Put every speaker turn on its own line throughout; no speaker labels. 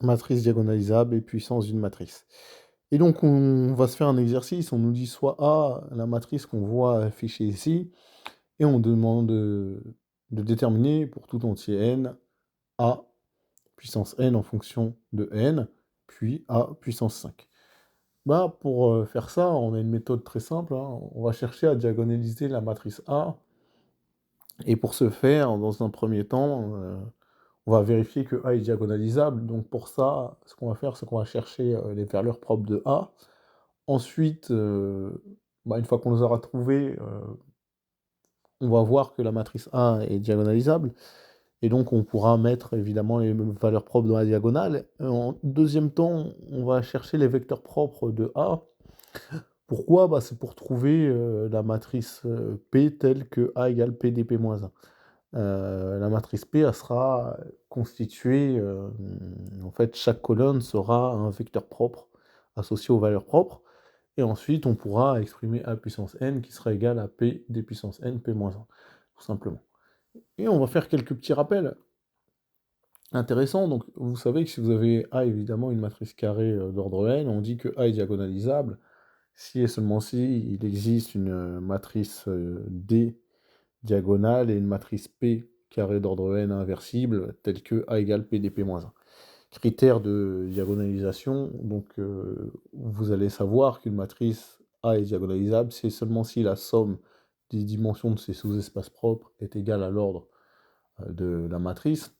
matrice diagonalisable et puissance d'une matrice. Et donc on va se faire un exercice, on nous dit soit A, la matrice qu'on voit affichée ici, et on demande de déterminer pour tout entier n, A puissance n en fonction de n, puis A puissance 5. Bah, pour faire ça, on a une méthode très simple, hein. On va chercher à diagonaliser la matrice A, et pour ce faire, dans un premier temps, on va vérifier que A est diagonalisable. Donc pour ça, ce qu'on va faire, c'est qu'on va chercher les valeurs propres de A. Ensuite, bah, une fois qu'on les aura trouvées, on va voir que la matrice A est diagonalisable, et donc on pourra mettre évidemment les mêmes valeurs propres dans la diagonale. En deuxième temps, on va chercher les vecteurs propres de A. Pourquoi? Bah, c'est pour trouver la matrice P telle que A égale P dp-1. La matrice P, elle sera constituée, en fait, chaque colonne sera un vecteur propre associé aux valeurs propres, et ensuite on pourra exprimer A puissance n qui sera égal à P d puissance n P-1, tout simplement. Et on va faire quelques petits rappels intéressants. Donc vous savez que si vous avez A évidemment une matrice carrée d'ordre n, on dit que A est diagonalisable si et seulement si il existe une matrice D diagonale et une matrice P carré d'ordre n inversible, telle que A égale P dp-1. Critère de diagonalisation, donc vous allez savoir qu'une matrice A est diagonalisable, c'est seulement si la somme des dimensions de ses sous-espaces propres est égale à l'ordre de la matrice.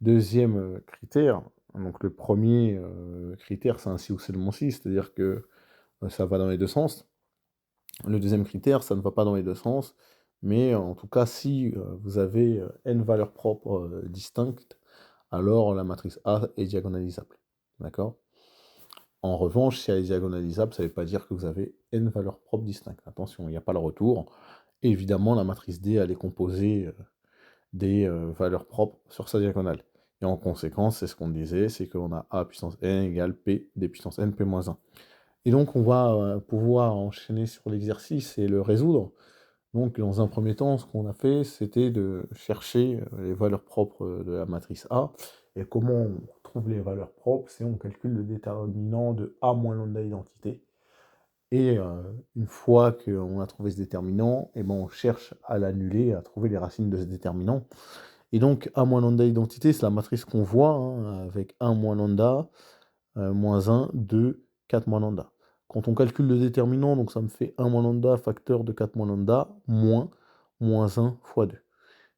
Deuxième critère, donc le premier critère, c'est un si ou seulement si, c'est-à-dire que ça va dans les deux sens. Le deuxième critère, ça ne va pas dans les deux sens, mais en tout cas, si vous avez n valeurs propres distinctes, alors la matrice A est diagonalisable. D'accord? En revanche, si elle est diagonalisable, ça ne veut pas dire que vous avez n valeurs propres distinctes. Attention, il n'y a pas le retour. Et évidemment, la matrice D, elle est composée des valeurs propres sur sa diagonale. Et en conséquence, c'est ce qu'on disait, c'est qu'on a A puissance n égale P d puissance n P-1. Et donc, on va pouvoir enchaîner sur l'exercice et le résoudre. Donc, dans un premier temps, ce qu'on a fait, c'était de chercher les valeurs propres de la matrice A. Et comment on trouve les valeurs propres? C'est on calcule le déterminant de A moins lambda identité. Et une fois qu'on a trouvé ce déterminant, et ben on cherche à l'annuler, à trouver les racines de ce déterminant. Et donc, A moins lambda identité, c'est la matrice qu'on voit, hein, avec 1 moins lambda, moins 1, 2, 4 moins lambda. Quand on calcule le déterminant, donc ça me fait 1 moins lambda facteur de 4 moins lambda, moins 1 fois 2.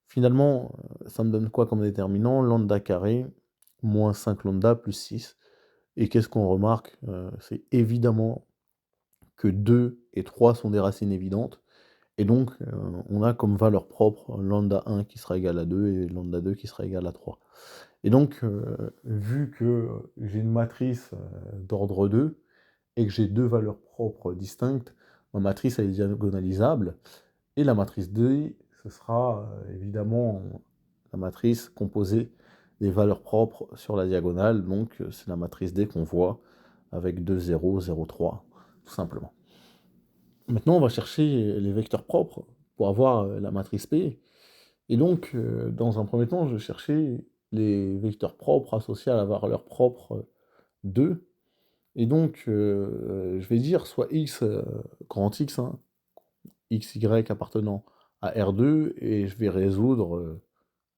Finalement, ça me donne quoi comme déterminant? Lambda carré, moins 5 lambda plus 6. Et qu'est-ce qu'on remarque? C'est évidemment que 2 et 3 sont des racines évidentes. Et donc, on a comme valeur propre lambda 1 qui sera égal à 2 et lambda 2 qui sera égal à 3. Et donc, vu que j'ai une matrice d'ordre 2 et que j'ai deux valeurs propres distinctes, ma matrice elle est diagonalisable, et la matrice D, ce sera évidemment la matrice composée des valeurs propres sur la diagonale, donc c'est la matrice D qu'on voit avec 2, 0, 0, 3, tout simplement. Maintenant, on va chercher les vecteurs propres pour avoir la matrice P. Et donc, dans un premier temps, je vais chercher les vecteurs propres associés à la valeur propre 2. Et donc, je vais dire soit x, grand X, hein, x, y appartenant à R2, et je vais résoudre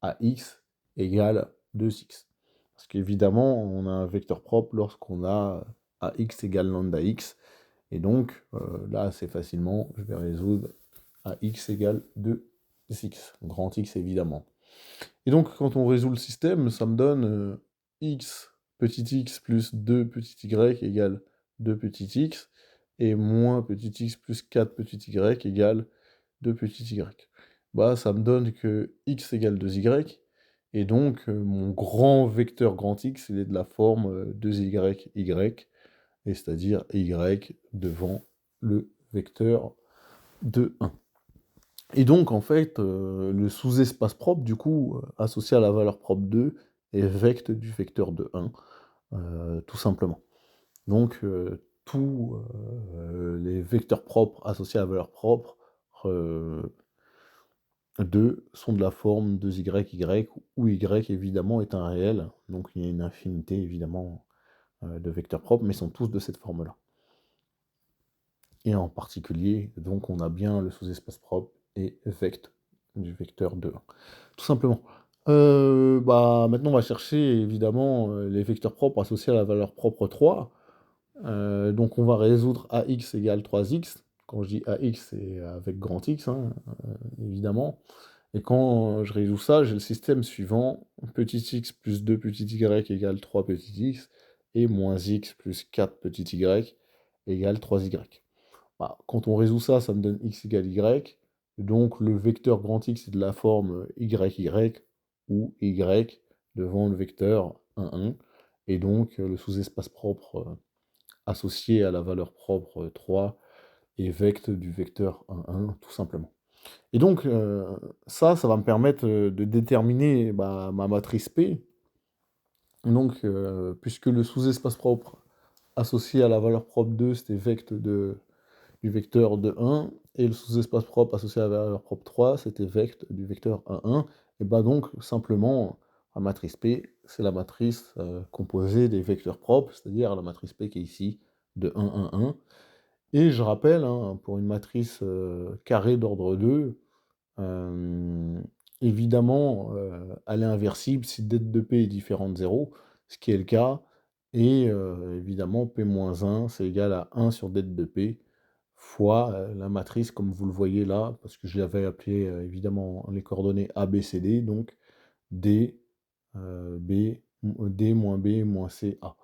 à x égale 2x. Parce qu'évidemment, on a un vecteur propre lorsqu'on a ax égale lambda x, et donc là, assez facilement, je vais résoudre à x égale 2x, grand X évidemment. Et donc, quand on résout le système, ça me donne x petit x plus 2 petit y égale 2 petit x, et moins petit x plus 4 petit y égale 2 petit y. Bah, ça me donne que x égale 2y, et donc mon grand vecteur grand X, il est de la forme 2y, y, et c'est-à-dire y devant le vecteur de 1. Et donc, en fait, le sous-espace propre, du coup, associé à la valeur propre 2, est vecte du vecteur de 1, tout simplement. Donc, tous les vecteurs propres associés à la valeur propre 2 sont de la forme 2y, où y évidemment est un réel, donc il y a une infinité évidemment de vecteurs propres, mais sont tous de cette forme-là. Et en particulier, donc on a bien le sous-espace propre et vect du vecteur de 1. Tout simplement. Maintenant on va chercher évidemment les vecteurs propres associés à la valeur propre 3. Donc on va résoudre ax égale 3x. Quand je dis ax, c'est avec grand X, hein, évidemment. Et quand je résous ça, j'ai le système suivant, petit x plus 2 petit y égale 3 petit x, et moins x plus 4 petit y égale 3y. Quand on résout ça, ça me donne x égale y. Donc le vecteur grand X est de la forme y, où y devant le vecteur 1, 1. Et donc le sous-espace propre associé à la valeur propre 3 est vect du vecteur 1, 1, tout simplement. Et donc ça va me permettre de déterminer ma matrice P. Donc puisque le sous-espace propre associé à la valeur propre 2, c'était vect du vecteur de 1, et le sous-espace propre associé à la valeur propre 3, c'était vect du vecteur 1, 1. Et donc, simplement, la matrice P, c'est la matrice composée des vecteurs propres, c'est-à-dire la matrice P qui est ici, de 1, 1, 1. Et je rappelle, hein, pour une matrice carrée d'ordre 2, évidemment, elle est inversible si det de P est différent de 0, ce qui est le cas, et évidemment, P-1, c'est égal à 1 sur det de P, fois la matrice, comme vous le voyez là, parce que je l'avais appelé évidemment les coordonnées A, B, C, D, donc D, B, D moins B moins C, A.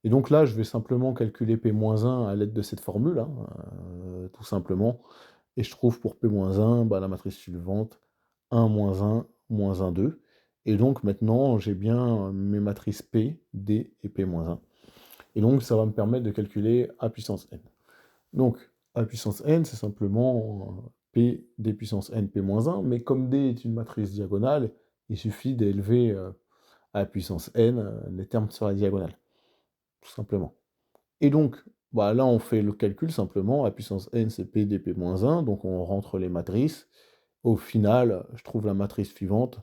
Et donc là, je vais simplement calculer P-1 à l'aide de cette formule, hein, tout simplement, et je trouve pour P-1 la matrice suivante, 1, moins 1, 2. Et donc maintenant, j'ai bien mes matrices P, D et P-1. Et donc ça va me permettre de calculer A puissance n. Donc A puissance n, c'est simplement P, D puissance n, P-1, mais comme D est une matrice diagonale, il suffit d'élever A puissance n les termes sur la diagonale, tout simplement. Et donc, là on fait le calcul simplement, A puissance n c'est P, D, P-1, donc on rentre les matrices. Au final, je trouve la matrice suivante,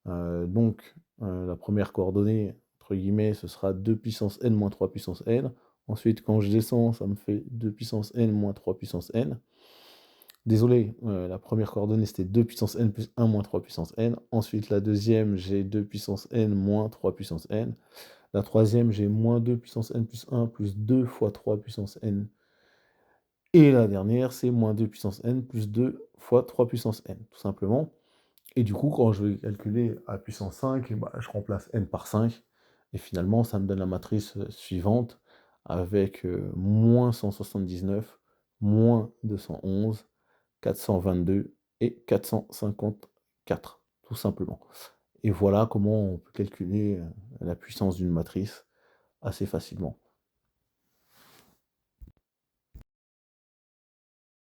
la première coordonnée, entre guillemets, ce sera 2 puissance n moins 3 puissance n. Ensuite, quand je descends, ça me fait 2 puissance n moins 3 puissance n. Désolé, la première coordonnée, c'était 2 puissance n plus 1 moins 3 puissance n. Ensuite, la deuxième, j'ai 2 puissance n moins 3 puissance n. La troisième, j'ai moins 2 puissance n plus 1 plus 2 fois 3 puissance n. Et la dernière, c'est moins 2 puissance n plus 2 fois 3 puissance n, tout simplement. Et du coup, quand je vais calculer à puissance 5, je remplace n par 5, et finalement, ça me donne la matrice suivante, avec moins 179, moins 211, 422 et 454, tout simplement. Et voilà comment on peut calculer la puissance d'une matrice assez facilement.